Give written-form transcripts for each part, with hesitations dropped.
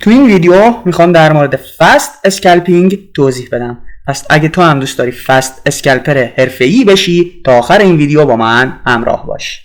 تو این ویدیو میخوام در مورد فست اسکالپینگ توضیح بدم. پس اگه تو هم دوست داری فست اسکالپر حرفه‌ای بشی تا آخر این ویدیو با من همراه باش.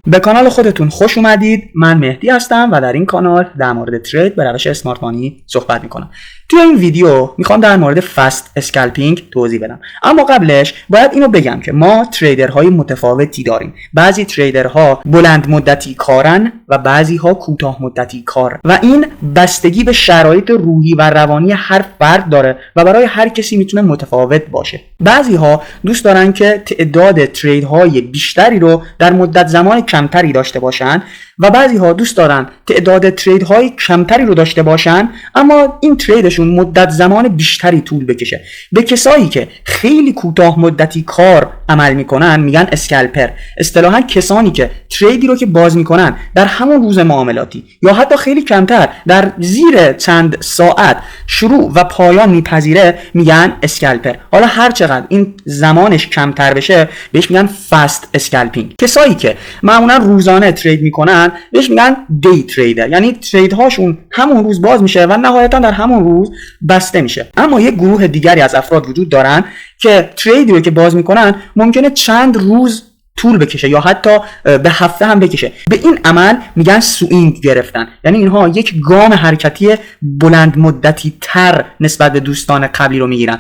به کانال خودتون خوش اومدید. من مهدی هستم و در این کانال در مورد ترید به روش اسمارت مانی صحبت میکنم. توی این ویدیو میخوام در مورد فست اسکالپینگ توضیح بدم، اما قبلش باید اینو بگم که ما تریدرهای متفاوتی داریم. بعضی تریدرها بلند مدتی کارن و بعضی ها کوتاه مدتی کار و این بستگی به شرایط روحی و روانی هر فرد داره و برای هر کسی میتونه متفاوت باشه. بعضی ها دوست دارن که تعداد تریدهای بیشتری رو در مدت زمان کمتری داشته باشن و بعضی ها دوست دارن تعداد تریدهای کمتری رو داشته باشن اما این تریدشون مدت زمان بیشتری طول بکشه. به کسایی که خیلی کوتاه مدتی کار عمل میکنن میگن اسکالپر. اصطلاحاً کسانی که تریدی رو که باز میکنن در همون روز معاملاتی یا حتی خیلی کمتر در زیر چند ساعت شروع و پایان میپذیره میگن اسکالپر. حالا هر چقدر این زمانش کمتر بشه بهش میگن فست اسکالپینگ. کسایی که معمولا روزانه ترید میکنن بهش میگن دی تریدر، یعنی ترید هاشون همون روز باز میشه و نهایتا در همون روز بسته میشه. اما یک گروه دیگری از افراد وجود دارن که تریدی رو که باز میکنن ممکنه چند روز طول بکشه یا حتی به هفته هم بکشه. به این عمل میگن سوینگ گرفتن، یعنی اینها یک گام حرکتی بلند مدتی تر نسبت به دوستان قبلی رو میگیرن.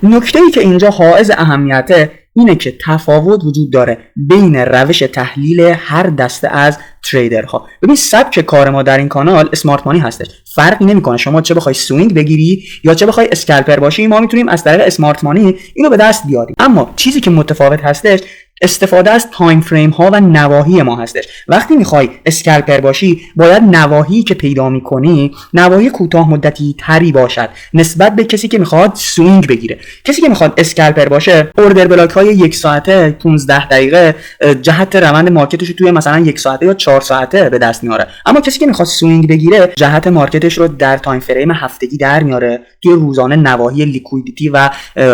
نکته‌ای که اینجا حائز اهمیته اینه که تفاوت وجود داره بین روش تحلیل هر دسته از تریدرها. ببین سبک کار ما در این کانال اسمارت مانی هستش. فرقی نمیکنه شما چه بخوای سوینگ بگیری یا چه بخوای اسکالپر باشی، ما میتونیم از طریق اسمارت مانی اینو به دست بیاریم. اما چیزی که متفاوت هستش استفاده از تایم فریم ها و نواحی ما هستش. وقتی میخوای اسکالپر باشی باید نواحی که پیدا میکنی نواحی کوتاه مدتی تری باشد نسبت به کسی که میخواد سوینگ بگیره. کسی که میخواد اسکالپر باشه اوردر بلاک های 1 ساعته 15 دقیقه جهت روند مارکتش رو توی مثلا 1 ساعته یا 4 ساعته به دست میاره. اما کسی که میخواد سوینگ بگیره جهت مارکتش رو در تایم فریم هفتگی در میاره، توی روزانه نواحی لیکویدیتی و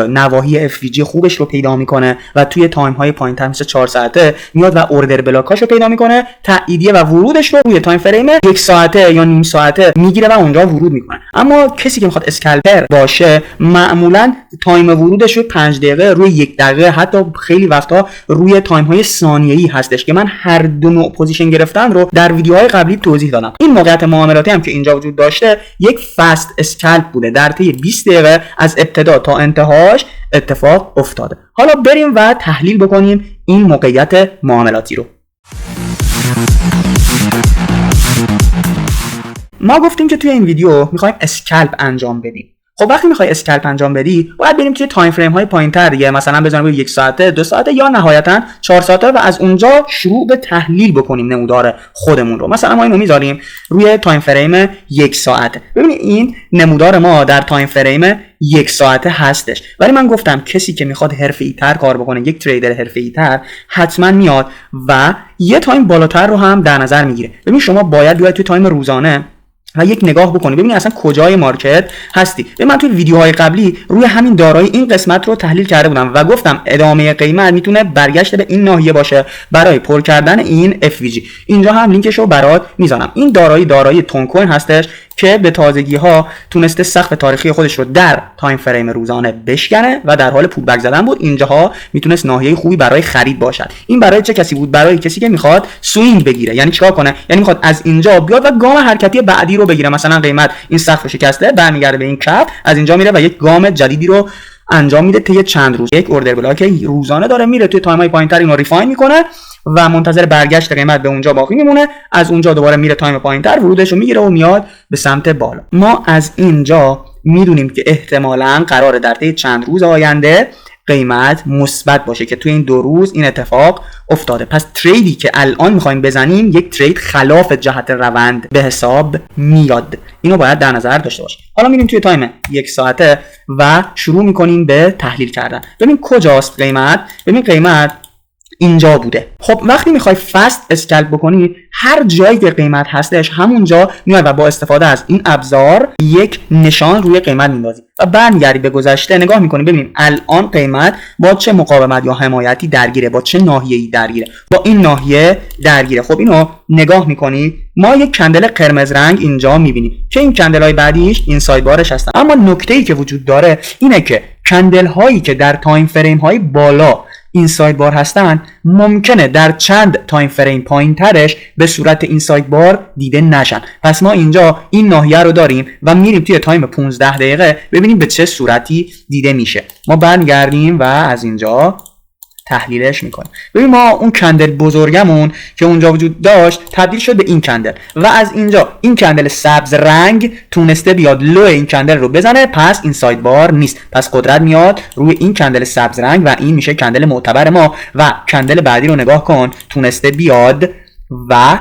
نواحی اف وی جی خوبش رو پیدا میکنه و توی تایم های پایین‌تر مثل 4 ساعته میاد و اوردر بلاکاشو پیدا میکنه، تاییدیه و ورودش رو روی تایم فریم 1 ساعته یا نیم ساعته میگیره و اونجا ورود میکنه. اما کسی که میخواد اسکالپر باشه معمولا تایم ورودش رو 5 دقیقه روی 1 دقیقه حتی خیلی وقتا روی تایم های ثانیه‌ای هستش که من هر دو نوع پوزیشن گرفتن رو در ویدیوهای قبلی توضیح دادم. این موقعیت معاملاتی هم که اینجا وجود داشته یک فست اسکالپ بوده، در طی 20 دقیقه از ابتدا تا انتهاش اتفاق افتاده. حالا بریم و تحلیل بکنیم این موقعیت معاملاتی رو. ما گفتیم که توی این ویدیو میخوایم اسکالپ انجام بدیم. خب وقتی میخوای اسکالپ انجام بدی باید بریم توی تایم فریم های پایین‌تر دیگه، مثلا بزنیم روی 1 ساعته 2 ساعته یا نهایتا 4 ساعته و از اونجا شروع به تحلیل بکنیم نمودار خودمون رو. مثلا ما اینو میذاریم روی تایم فریم 1 ساعته. ببینید این نمودار ما در تایم فریم 1 ساعته هستش، ولی من گفتم کسی که میخواد حرفه‌ای‌تر کار بکنه، یک تریدر حرفه‌ای‌تر حتما میاد و یه تایم بالاتر رو هم در نظر میگیره. ببین شما باید بیاید توی تایم روزانه و یک نگاه بکنی ببینی اصلا کجای مارکت هستی. من توی ویدیوهای قبلی روی همین دارایی این قسمت رو تحلیل کرده بودم و گفتم ادامه قیمت میتونه برگشت به این ناحیه باشه برای پر کردن این اف وی جی. اینجا هم لینکش رو برات میذارم. این دارایی تون کوین هستش که به تازگی ها تونسته سقف تاریخی خودش رو در تایم فریم روزانه بشکنه و در حال پول بک زدن بود. اینجاها میتونست ناحیه خوبی برای خرید باشد. این برای چه کسی بود؟ برای کسی که میخواد سوینگ بگیره. یعنی چیکار کنه؟ یعنی میخواد از اینجا بیاد و گام حرکتی بعدی رو بگیره. مثلا قیمت این سقف رو شکسته برمیگرده به این کف، از اینجا میره و یک گام جدیدی رو انجام میده طی چند روز. یک اوردر بلاک روزانه داره میره توی تایم های پایین‌تر اینو ریفاین میکنه و منتظر برگشت قیمت به اونجا باقی میمونه. از اونجا دوباره میره تایم پایین‌تر ورودش رو میگیره و میاد به سمت بالا. ما از اینجا میدونیم که احتمالاً قراره در طی چند روز آینده قیمت مثبت باشه که توی این 2 روز این اتفاق افتاده. پس تریدی که الان میخوایم بزنیم یک ترید خلاف جهت روند به حساب میاد. اینو باید در نظر داشته باشیم. حالا میریم توی تایم 1 ساعته و شروع میکنیم به تحلیل کردن. ببین کجاست قیمت. ببین قیمت اینجا بوده. خب وقتی میخوای فست اسکلپ بکنی، هر جایی که قیمت هستش همونجا میای و با استفاده از این ابزار یک نشان روی قیمت میندازی و برمیگردی به گذشته نگاه میکنی ببینیم الان قیمت با چه مقاومت یا حمایتی درگیره، با چه ناحیه‌ای درگیره، با این ناحیه درگیره. خب اینو نگاه میکنی، ما یک کندل قرمز رنگ اینجا میبینیم که این کندل های بعدیش این ساید بارش هستن. اما نکته‌ای که وجود داره اینه که کندل هایی که در تایم فریم های بالا این ساید بار هستن ممکنه در چند تایم فریم پایین ترش به صورت این ساید بار دیده نشن. پس ما اینجا این ناحیه رو داریم و میریم توی تایم 15 دقیقه ببینیم به چه صورتی دیده میشه. ما برمیگردیم و از اینجا تحلیلش میکنیم. ببین ما اون کندل بزرگمون که اونجا وجود داشت تبدیل شد به این کندل و از اینجا این کندل سبز رنگ تونسته بیاد لو این کندل رو بزنه، پس این ساید بار نیست. پس قدرت میاد روی این کندل سبز رنگ و این میشه کندل معتبر ما. و کندل بعدی رو نگاه کن، تونسته بیاد و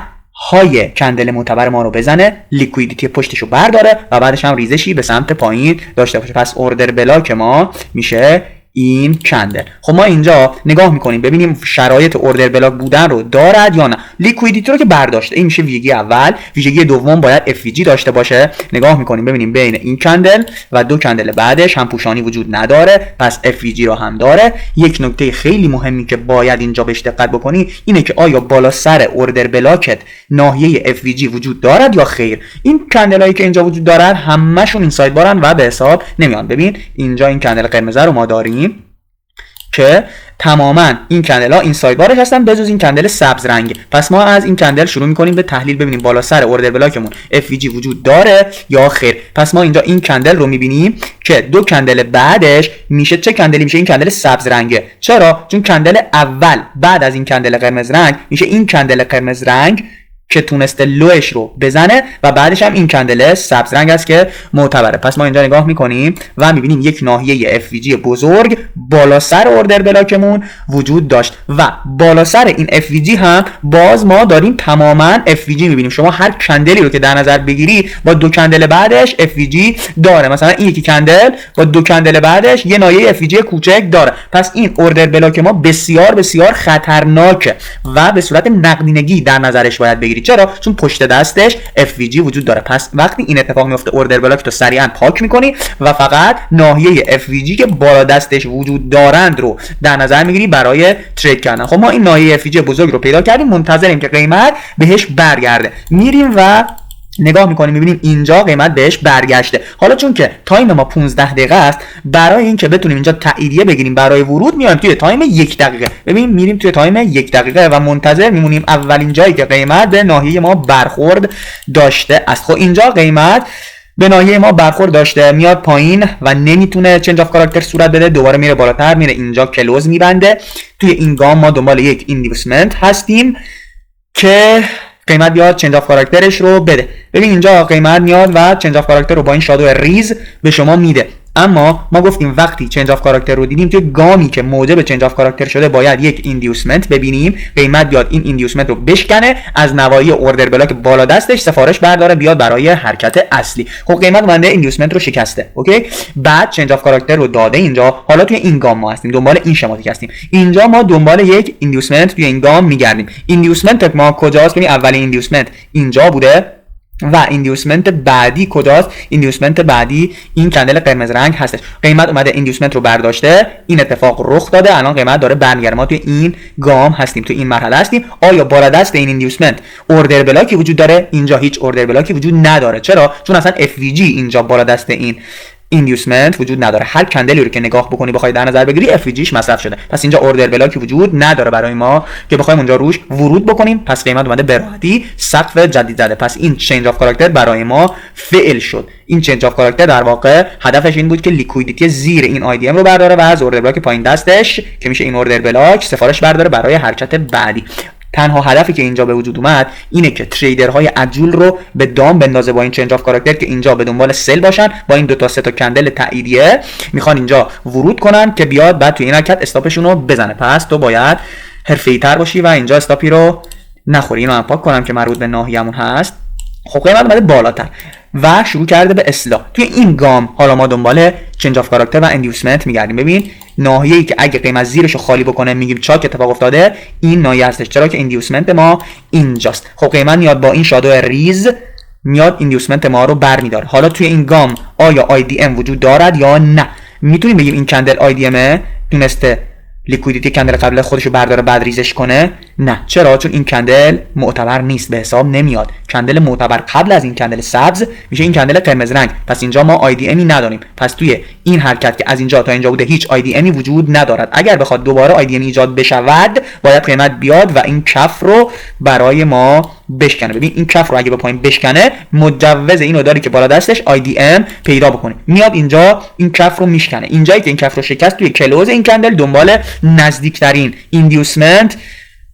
های کندل معتبر ما رو بزنه، لیکویدیتی پشتش رو برداره و بعدش هم ریزشی به سمت پایین داشته باشه. پس اوردر بلاک ما میشه این کندل. خب ما اینجا نگاه میکنیم ببینیم شرایط اوردر بلاک بودن رو دارد یا نه. لیکویدیتی رو که برداشته، این میشه ویژگی اول. ویژگی دوم باید FVG داشته باشه. نگاه میکنیم ببینیم بین این کندل و دو کندل بعدش هم پوشانی وجود نداره، پس FVG رو هم داره. یک نکته خیلی مهمی که باید اینجا بهش دقت بکنی اینه که آیا بالا سر اوردر بلاکت ناحیه FVG وجود دارد یا خیر. این کندل هایی که اینجا وجود دارد همشون این ساید بارن و به حساب نمیان. ببین اینجا این کندل قرمز رو ما داریم که تماما این کندل ها این ساید بارش هستن بجز این کندل سبز رنگه. پس ما از این کندل شروع میکنیم به تحلیل ببینیم بالا سر اوردر بلاکمون FVG وجود داره یا خیر. پس ما اینجا این کندل رو میبینیم که دو کندل بعدش میشه چه کندلی میشه؟ این کندل سبز رنگه. چرا؟ چون کندل اول بعد از این کندل قرمز رنگ میشه این کندل قرمز رنگ که تونسته لوش رو بزنه و بعدش هم این کندل سبز رنگ است که معتبره. پس ما اینجا نگاه میکنیم و میبینیم یک ناحیه FVG بزرگ بالا سر اوردر بلاکمون وجود داشت و بالا سر این FVG هم باز ما داریم تماما FVG میبینیم. شما هر کندلی رو که در نظر بگیری با دو کندل بعدش FVG داره. مثلا این یکی کندل با دو کندل بعدش یه ناحیه FVG کوچک داره. پس این اوردر بلاک ما بسیار بسیار خطرناکه و به صورت نقدینگی در نظرش باید بگیری. چرا؟ چون پشت دستش FVG وجود داره. پس وقتی این اتفاق میفته اوردر بلاک تو سریعا پاک میکنی و فقط ناحیه FVG که بالا دستش وجود دارند رو در نظر میگیری برای ترید کردن. خب ما این ناحیه FVG بزرگ رو پیدا کردیم، منتظریم که قیمت بهش برگرده. میریم و نگاه میکنیم میبینیم اینجا قیمت بهش برگشته. حالا چون که تایم ما 15 دقیقه است، برای اینکه بتونیم اینجا تاییدیه بگیریم برای ورود میایم توی تایم 1 دقیقه. ببین میریم توی تایم 1 دقیقه و منتظر میمونیم اولین جایی که قیمت به ناحیه ما برخورد داشته است. خب اینجا قیمت به ناحیه ما برخورد داشته، میاد پایین و نمیتونه چنج اف کاراکتر صورت بده، دوباره میره بالاتر، میره اینجا کلوز میبنده. توی این گام ما دنبال یک ایندوسمنت هستیم که قیمت بیاد چنج اف کاراکترش رو بده. ببین اینجا قیمت میاد و چنج اف کاراکتر رو با این شادو ریز به شما میده. اما ما گفتیم وقتی چنج اف کاراکتر رو دیدیم توی گامی که موجب چنج اف کاراکتر شده باید یک ایندیوسمنت ببینیم. قیمت بیاد این ایندیوسمنت رو بشکنه، از نواحی اوردر بلاک بالا دستش سفارش برداره بیاد برای حرکت اصلی. خب قیمت اومده ایندیوسمنت رو شکسته. اوکی، بعد چنج اف کاراکتر رو داده اینجا. حالا توی این گام ما هستیم، دنبال این شماتیک هستیم. اینجا ما دنبال یک ایندیوسمنت توی این گام میگردیم. ایندیوسمنت ما کجاست؟ ببین اولین ایندیوسمنت اینجا بوده و ایندیوسمنت بعدی کجاست؟ ایندیوسمنت بعدی این کندل قرمز رنگ هستش. قیمت اومده ایندیوسمنت رو برداشته، این اتفاق رخ داده، الان قیمت داره برمیگرده. ما توی این گام هستیم، توی این مرحله هستیم. آیا بالا دست این ایندیوسمنت اوردر بلاکی وجود داره؟ اینجا هیچ اوردر بلاکی وجود نداره. چرا؟ چون اصلا FVG اینجا بالا دست این ایندیوسمنت وجود نداره. هر کندلی رو که نگاه بکنی بخوای در نظر بگیری FVGش مصرف شده. پس اینجا اوردر بلاکی وجود نداره برای ما که بخوایم اونجا روش ورود بکنیم. پس قیمت اومده به راحتی سقف جدید زده. پس این چنج اف کاراکتر برای ما فعل شد. این چنج اف کاراکتر در واقع هدفش این بود که لیکویدیتی زیر این آی دی ام رو برداره و از اوردر بلاک پایین دستش که میشه این اوردر بلاک سفارش برداره برای حرکت بعدی. تنها هدفی که اینجا به وجود اومد اینه که تریدرهای عجول رو به دام بندازه با این چنج اف کاراکتر که اینجا به دنبال سل باشن. با این دو تا سه تا کندل تاییدیه میخوان اینجا ورود کنن که بیاد بعد توی این حرکت استاپشون رو بزنه. پس تو باید حرفه‌ای تر باشی و اینجا استاپی رو نخوری. اینو من پاک کنم که مربوط به ناحیه‌مون هست. خب قیمت اومده بالاتر و شروع کرده به اصلاح. توی این گام حالا ما دنبال چنج اف کاراکتر و اندیوسمنت میگردیم. ببین ناحیه‌ای که اگه قیمت زیرش رو خالی بکنه میگیم چاک اتفاق افتاده، این ناحیه هستش، چرا که اندیوسمنت ما اینجاست. خب قیمت میاد با این شادو ریز میاد اندیوسمنت ما رو برمی‌داره. حالا توی این گام آیا IDM وجود دارد یا نه؟ میتونیم بگیم این کندل IDM تونسته لیکویدیتی کندل قبل خودش رو برداره بعد ریزش کنه؟ نه. چرا؟ چون این کندل معتبر نیست، به حساب نمیاد. کندل معتبر قبل از این کندل سبز میشه این کندل قرمز رنگ. پس اینجا ما IDMی نداریم. پس توی این حرکت که از اینجا تا اینجا بوده هیچ IDMی وجود ندارد. اگر بخواد دوباره IDM ایجاد بشود باید قیمت بیاد و این کف رو برای ما بشکنه. ببین این کف رو اگه به پایین بشکنه مجوز اینو داری که بالا دستش IDM پیدا بکنه. میاد اینجا این کف رو میشکنه. اینجایی که این کف رو شکست توی کلوز این کندل دنبال نزدیکترین ایندیوسمنت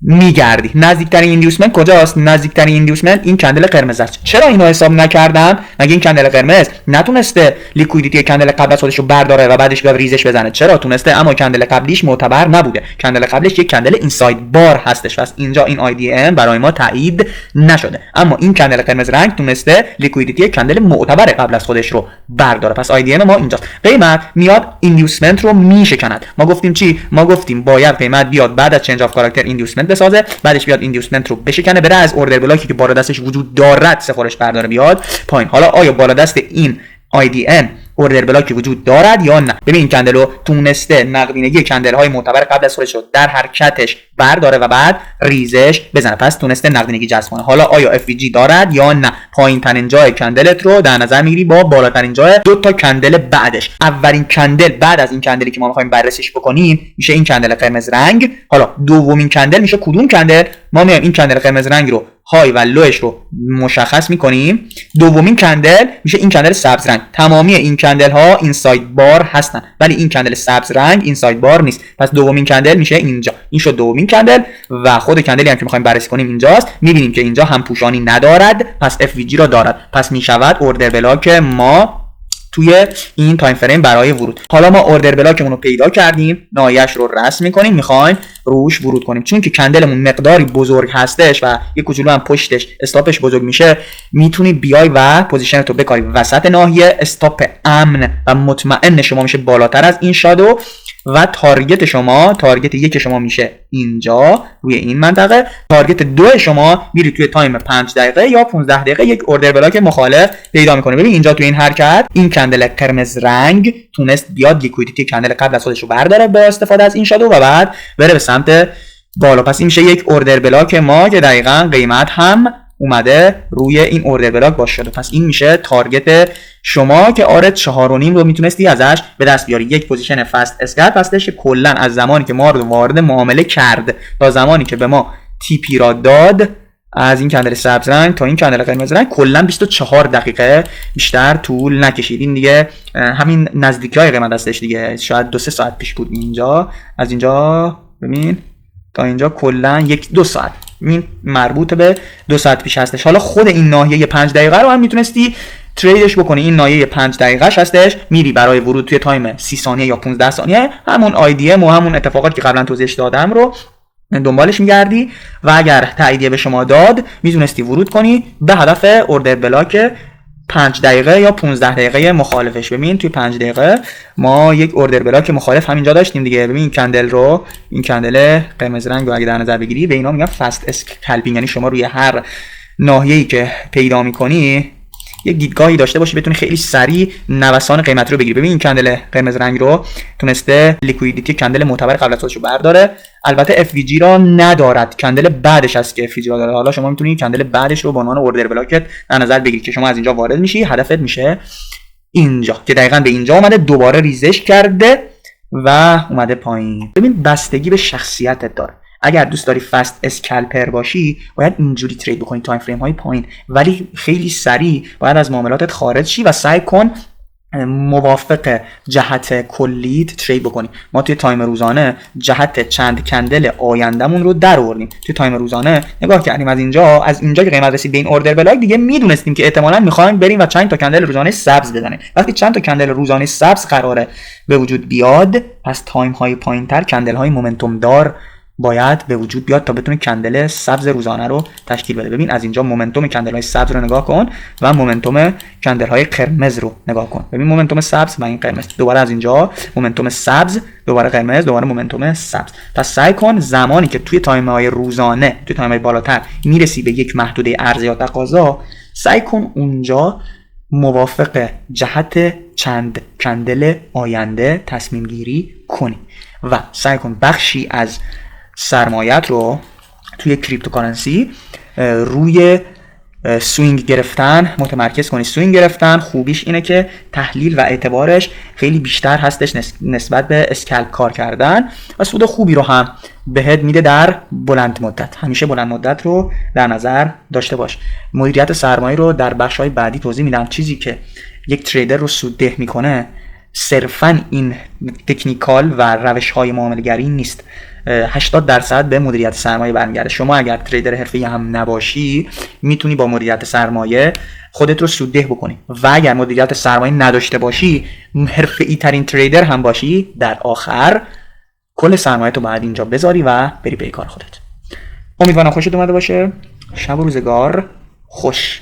میگردی. نزدیکترین ایندیوسمنت کجاست؟ نزدیکترین ایندیوسمنت این کندل قرمز است. چرا اینو حساب نکردم؟ مگه این کندل قرمز نتونسته لیکویدیتی کندل قبل از خودش رو برداره و بعدش بیاد ریزش بزنه؟ چرا تونسته، اما کندل قبلیش معتبر نبوده. کندل قبلش یک کندل اینساید بار هستش. پس اینجا این IDM برای ما تایید نشده. اما این کندل قرمز رنگ تونسته لیکویدیتی کندل معتبر قبل از خودش رو برداره. پس IDM ما اینجاست. قیمت میاد ایندیوسمنت رو میشکند. ما گفتیم چی؟ ما گفتیم باید قیمت بیاد بعد از چنج اف کاراکتر ایندیوسمنت بسازه، بعدش بیاد ایندیوسمنت رو بشکنه، بره از اوردر بلاکی که بالا دستش وجود دارد سفارش برداره بیاد پایین. حالا آیا بالا دست این IDM اوردر بلاکی وجود دارد یا نه؟ ببین این کندل رو تونسته نقدینگی کندل های معتبر قبل از خودش رو در حرکتش برداره و بعد ریزش بزنه. پس تونسته نقدینگی جذب کنه. حالا آیا FVG دارد یا نه؟ پایین ترین جای کندلت رو در نظر میگیری با بالاترین جای دو تا کندل بعدش. اولین کندل بعد از این کندلی که ما میخوایم بررسیش بکنیم میشه این کندل قرمز رنگ. حالا دومین کندل میشه کدوم کندل؟ ما میایم این کندل قرمز رنگ رو های و لوش رو مشخص میکنیم. دومین کندل میشه این کندل سبز رنگ. تمامی این کندل ها اینساید بار هستن ولی این کندل سبز رنگ اینساید بار نیست. پس دومین کندل میشه اینجا. این شد دومین کندل و خود کندلی هم که میخوایم بررسی کنیم اینجاست. میبینیم که اینجا هم پوشانی ندارد، پس FVG را دارد. پس میشود اوردر بلاک ما توی این تایم فریم برای ورود. حالا ما اوردر بلاکمون رو پیدا کردیم، ناحیه‌اش رو رسم می‌کنیم، می‌خوایم روش ورود کنیم. چون که کندلمون مقداری بزرگ هستش و یه کوچولو هم پشتش استاپش بزرگ میشه، میتونی بیای و پوزیشنت رو بکاری وسط ناحیه. استاپ امن و مطمئن شما میشه بالاتر از این شادو و تارگت شما، تارگت یک شما میشه اینجا روی این منطقه، تارگت دو شما میری توی تایم 5 دقیقه یا 15 دقیقه یک اوردر بلاک مخالف پیدا میکنه. ببین اینجا توی این حرکت این کندل قرمز رنگ تونست بیاد لیکویدیتی کندل قبل از خودش رو برداره با استفاده از این شادو و بعد بره به سمت بالا. پس این میشه یک اوردر بلاک ما که دقیقاً قیمت هم اومده روی این اوردر بلاک باش شده. پس این میشه تارگت شما که آره 4.5 رو میتونستی ازش به دست بیاری. یک پوزیشن فست اسکلپ هستش که کلا از زمانی که ما رو وارد معامله کرد تا زمانی که به ما تی پی را داد، از این کندل سبز رنگ تا این کندل قرمز رنگ کلا 24 دقیقه بیشتر طول نکشید. این دیگه همین نزدیکای قیمت هستش دیگه. شاید 2-3 ساعت پیش بود اینجا، از اینجا ببین تا اینجا کلا 1-2 ساعت، این مربوط به 2 ساعت پیش هستش. حالا خود این ناحیه 5 دقیقه رو هم میتونستی تریدش بکنی. این ناحیه 5 دقیقه‌اش هستش، میری برای ورود توی تایم 30 ثانیه یا 15 ثانیه همون IDM و همون اتفاقاتی که قبلا توضیحش دادم رو دنبالش میگردی و اگر تاییدیه به شما داد میتونستی ورود کنی به هدف اوردر بلاک 5 دقیقه یا 15 دقیقه مخالفش. ببین توی 5 دقیقه ما یک اوردر بلاک مخالف همینجا داشتیم دیگه. ببین این کندل رو، این کندل قرمز رنگ رو اگه در نظر بگیری به اینا میگن فست اسکلپینگ، یعنی شما روی هر ناحیه‌ای که پیدا می‌کنی یک دیدگاهی داشته باشی بتونی خیلی سریع نوسان قیمت رو بگیری. ببین این کندل قرمز رنگ رو تونسته لیکویدیتی کندل معتبر قبل از خودش رو برداره. البته FVG را ندارد، کندل بعدش هست که FVG را داره. حالا شما میتونی کندل بعدش رو به عنوان اوردر بلاکت در نظر بگیری که شما از اینجا وارد میشی، هدفت میشه اینجا که دقیقاً به اینجا اومده، دوباره ریزش کرده و اومده پایین. ببین بستگی به شخصیتت داره. اگر دوست داری فست اسکلپر باشی باید اینجوری ترید بکنی تایم فریم های پایین، ولی خیلی سریع باید از معاملاتت خارج شی و سعی کن موافق جهت کلیت ترید بکنی. ما توی تایم روزانه جهت چند کندل آیندهمون رو در آوردیم. توی تایم روزانه نگاه کردیم از اینجا که قیمت رسید به این اوردر بلاک، دیگه میدونستیم که احتمالاً میخوایم بریم و چند تا کندل روزانه سبز بزنیم. وقتی چند تا کندل روزانه سبز قراره به وجود بیاد، پس تایم های پایینتر، کندل های مومنتوم دار باید به وجود بیاد تا بتونه کندل سبز روزانه رو تشکیل بده. ببین از اینجا مومنتوم کندل های سبز رو نگاه کن و مومنتوم کندل های قرمز رو نگاه کن. ببین مومنتوم سبز و این قرمز، دوباره از اینجا مومنتوم سبز، دوباره قرمز، دوباره مومنتوم سبز. پس سعی کن زمانی که توی تایم های روزانه، توی تایم های بالاتر میرسی به یک محدوده عرضه یا تقاضا، سعی کن اونجا موافق جهت چند کندل آینده تصمیم گیری کنی و سعی کن بخشی از سرمایت رو توی کریپتوکارنسی روی سوینگ گرفتن متمرکز کنی. سوینگ گرفتن خوبیش اینه که تحلیل و اعتبارش خیلی بیشتر هستش نسبت به اسکلپ کار کردن و سود خوبی رو هم بهت میده در بلند مدت. همیشه بلند مدت رو در نظر داشته باش. مدیریت سرمایه رو در بخش‌های بعدی توضیح میدم. چیزی که یک تریدر رو سودده میکنه صرفاً این تکنیکال و روش‌های معامله‌گری نیست. 80% به مدیریت سرمایه برمیگرده. شما اگر تریدر حرفه‌ای هم نباشی میتونی با مدیریت سرمایه خودت رو سودده بکنی و اگر مدیریت سرمایه نداشته باشی، حرفه‌ای ترین تریدر هم باشی، در آخر کل سرمایه تو باید اینجا بذاری و بری پی کار خودت. امیدوارم خوشت اومده باشه. شب و روزگار خوش.